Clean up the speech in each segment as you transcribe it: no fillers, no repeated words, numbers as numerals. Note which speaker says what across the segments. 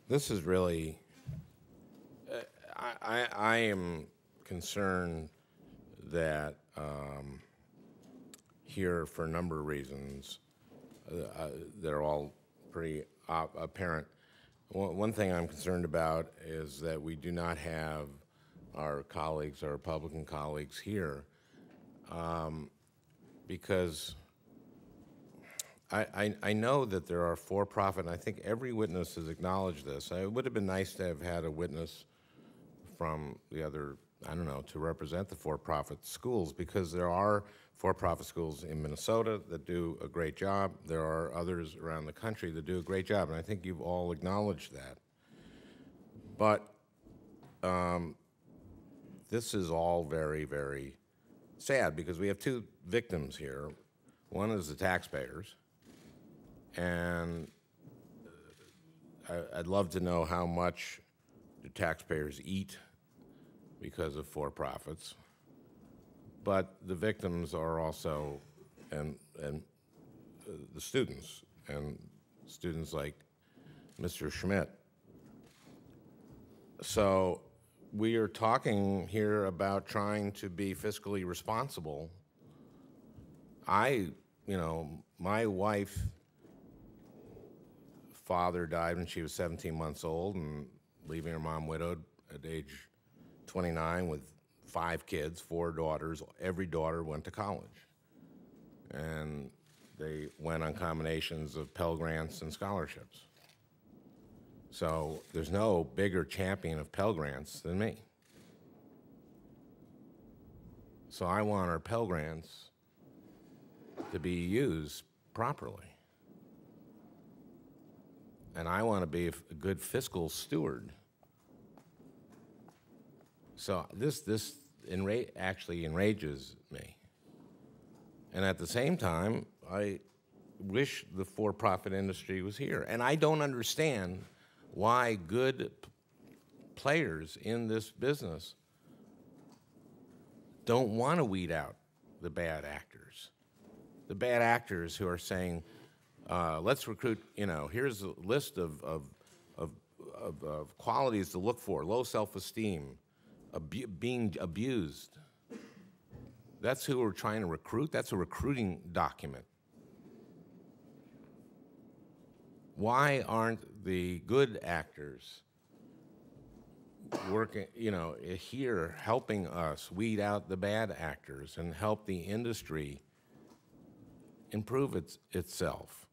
Speaker 1: This is really, I am concerned that here for a number of reasons that are all pretty apparent. One thing I'm concerned about is that we do not have our colleagues, our Republican colleagues here, because I know that there are for-profit, and I think every witness has acknowledged this. It would have been nice to have had a witness from the other, I don't know, to represent the for-profit schools, because there are for-profit schools in Minnesota that do a great job. There are others around the country that do a great job, and I think you've all acknowledged that. But this is all very, very sad, because we have two victims here. One is the taxpayers, and I'd love to know how much do taxpayers eat because of for-profits. But the victims are also, and the students, and students like Mr. Schmidt. So we are talking here about trying to be fiscally responsible. My wife, father died when she was 17 months old, and leaving her mom widowed at age 29 with 5 kids, 4 daughters. Every daughter went to college, and they went on combinations of Pell Grants and scholarships. So there's no bigger champion of Pell Grants than me. So I want our Pell Grants to be used properly. And I want to be a good fiscal steward. So this actually enrages me. And at the same time, I wish the for-profit industry was here. And I don't understand why good players in this business don't want to weed out the bad actors. The bad actors who are saying, let's recruit, here's a list of qualities to look for: low self-esteem, being abused. That's who we're trying to recruit. That's a recruiting document. Why aren't the good actors working, here helping us weed out the bad actors and help the industry improve itself?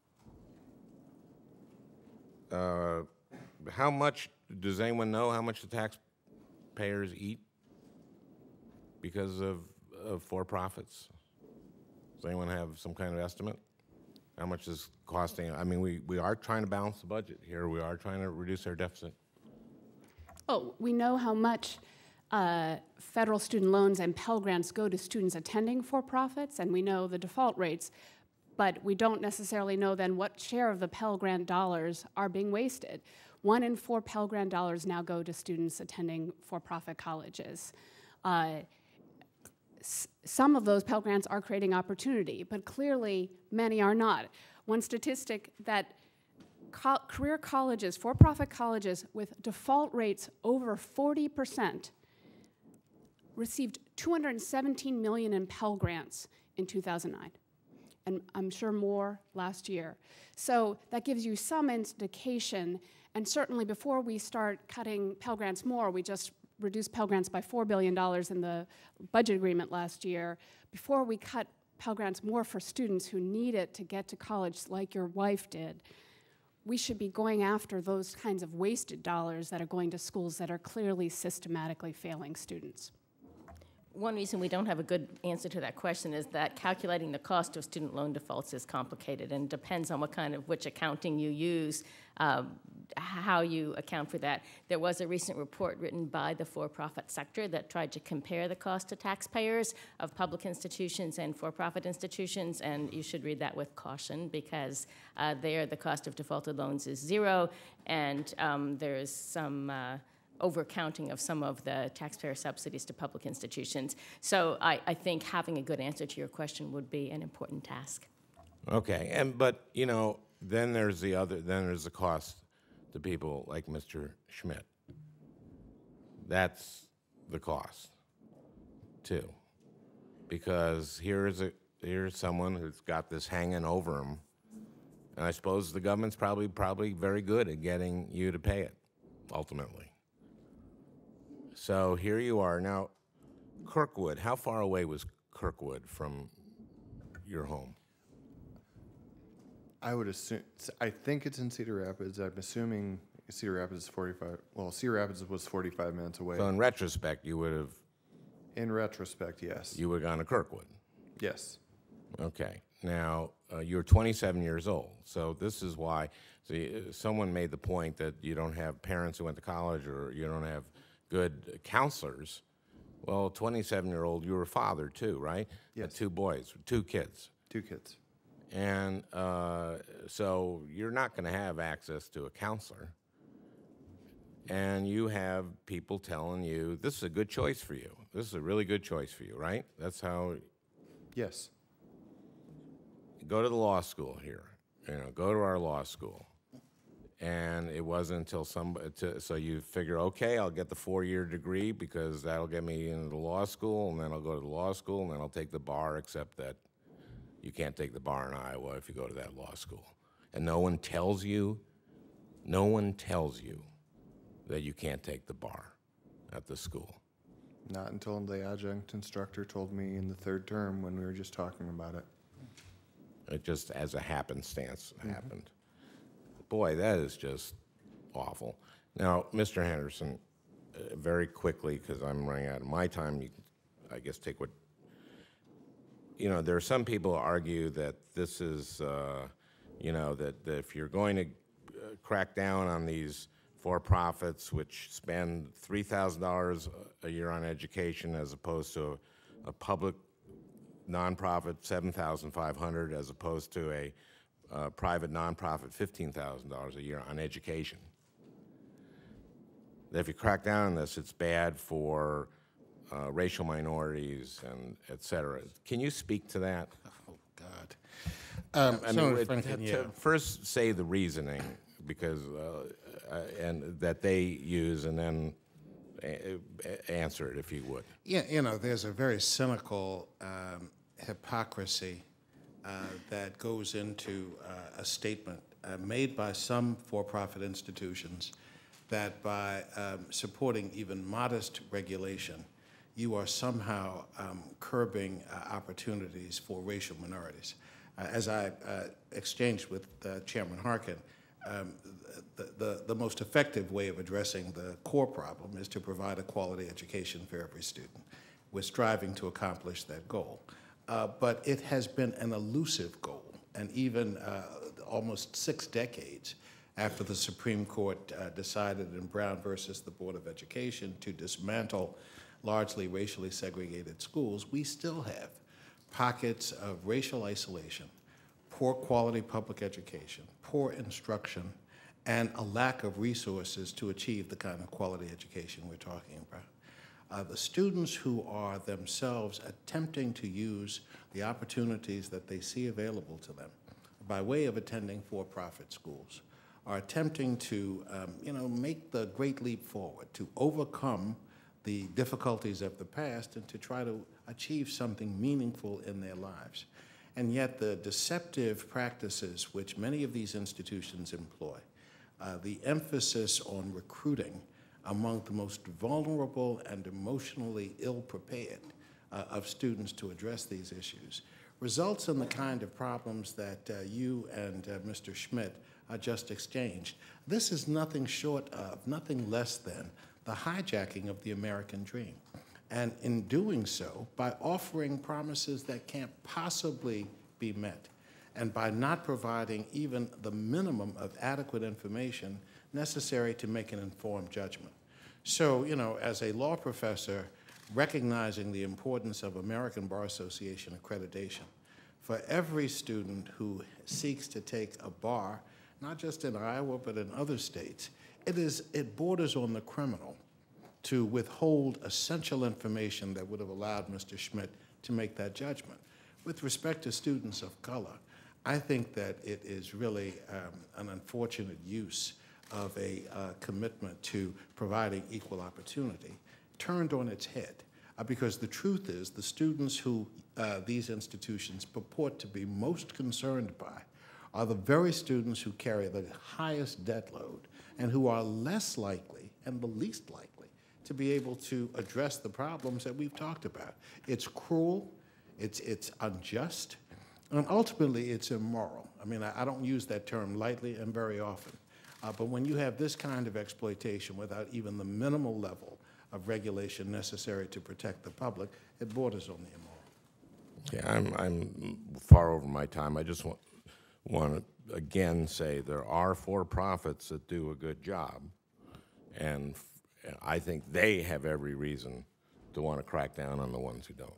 Speaker 1: How much, does anyone know how much the taxpayers eat because of for-profits? Does anyone have some kind of estimate? How much is costing? I mean, we are trying to balance the budget here. We are trying to reduce our deficit.
Speaker 2: Oh, we know how much federal student loans and Pell Grants go to students attending for-profits, and we know the default rates, but we don't necessarily know then what share of the Pell Grant dollars are being wasted. 1 in 4 Pell Grant dollars now go to students attending for-profit colleges. Some of those Pell Grants are creating opportunity, but clearly many are not. One statistic that career colleges, for-profit colleges with default rates over 40% received $217 million in Pell Grants in 2009, and I'm sure more last year. So that gives you some indication, and certainly before we start cutting Pell Grants more, we just reduced Pell Grants by $4 billion in the budget agreement last year. Before we cut Pell Grants more for students who need it to get to college, like your wife did, we should be going after those kinds of wasted dollars that are going to schools that are clearly systematically failing students.
Speaker 3: One reason we don't have a good answer to that question is that calculating the cost of student loan defaults is complicated and depends on which accounting you use, how you account for that. There was a recent report written by the for-profit sector that tried to compare the cost to taxpayers of public institutions and for-profit institutions, and you should read that with caution, because there the cost of defaulted loans is 0, and there's some overcounting of some of the taxpayer subsidies to public institutions. So I think having a good answer to your question would be an important task.
Speaker 1: Okay, but then there's the cost to people like Mr. Schmidt. That's the cost, too. Because here's someone who's got this hanging over him, and I suppose the government's probably very good at getting you to pay it, ultimately. So here you are. Now, Kirkwood, how far away was Kirkwood from your home?
Speaker 4: I would assume, I think it's in Cedar Rapids. I'm assuming Cedar Rapids is 45, well, Cedar Rapids was 45 minutes away.
Speaker 1: So in retrospect, you would have...
Speaker 4: In retrospect, yes.
Speaker 1: You would have gone to Kirkwood.
Speaker 4: Yes.
Speaker 1: Okay. Now, you're 27 years old, so this is why someone made the point that you don't have parents who went to college or you don't have good counselors. Well, 27-year-old, you were a father too, right?
Speaker 4: Yes.
Speaker 1: Two boys, two kids.
Speaker 4: Two kids.
Speaker 1: And so you're not going to have access to a counselor. And you have people telling you, this is a good choice for you. This is a really good choice for you, right? That's how...
Speaker 4: Yes.
Speaker 1: Go to the law school here. Go to our law school. And it wasn't until so you figure, okay, I'll get the 4-year degree because that'll get me into the law school, and then I'll go to the law school, and then I'll take the bar, except that you can't take the bar in Iowa if you go to that law school. And no one tells you that you can't take the bar at the school.
Speaker 4: Not until the adjunct instructor told me in the third term when we were just talking about it.
Speaker 1: It just, as a happenstance, happened. Boy, that is just awful. Now, Mr. Henderson, very quickly, because I'm running out of my time, you can, I guess, take what... there are some people who argue that this is, that if you're going to crack down on these for-profits, which spend $3,000 a year on education as opposed to a public nonprofit $7,500 as opposed to a private nonprofit $15,000 a year on education. That if you crack down on this, it's bad for racial minorities and et cetera. Can you speak to that?
Speaker 5: Oh, God.
Speaker 1: First say the reasoning, because and that they use, and then answer it if you would.
Speaker 5: Yeah, there's a very cynical hypocrisy that goes into a statement made by some for-profit institutions that by supporting even modest regulation, you are somehow curbing opportunities for racial minorities. As I exchanged with Chairman Harkin, the most effective way of addressing the core problem is to provide a quality education for every student. We're striving to accomplish that goal. But it has been an elusive goal, and even almost 6 decades after the Supreme Court decided in Brown versus the Board of Education to dismantle largely racially segregated schools, we still have pockets of racial isolation, poor quality public education, poor instruction, and a lack of resources to achieve the kind of quality education we're talking about. The students who are themselves attempting to use the opportunities that they see available to them by way of attending for-profit schools are attempting to make the great leap forward, to overcome the difficulties of the past and to try to achieve something meaningful in their lives. And yet the deceptive practices which many of these institutions employ, the emphasis on recruiting among the most vulnerable and emotionally ill-prepared of students to address these issues, results in the kind of problems that you and Mr. Schmidt just exchanged. This is nothing short of, nothing less than the hijacking of the American dream. And in doing so, by offering promises that can't possibly be met, and by not providing even the minimum of adequate information necessary to make an informed judgment. So, as a law professor, recognizing the importance of American Bar Association accreditation, for every student who seeks to take a bar, not just in Iowa, but in other states, it borders on the criminal to withhold essential information that would have allowed Mr. Schmidt to make that judgment. With respect to students of color, I think that it is really an unfortunate use of a commitment to providing equal opportunity turned on its head. Because the truth is, the students who these institutions purport to be most concerned by are the very students who carry the highest debt load and who are less likely and the least likely to be able to address the problems that we've talked about. It's cruel, it's unjust, and ultimately it's immoral. I mean, I don't use that term lightly and very often, but when you have this kind of exploitation without even the minimal level of regulation necessary to protect the public, it borders on the immoral.
Speaker 1: Yeah, I'm far over my time. I just want to again say there are for-profits that do a good job, and I think they have every reason to want to crack down on the ones who don't.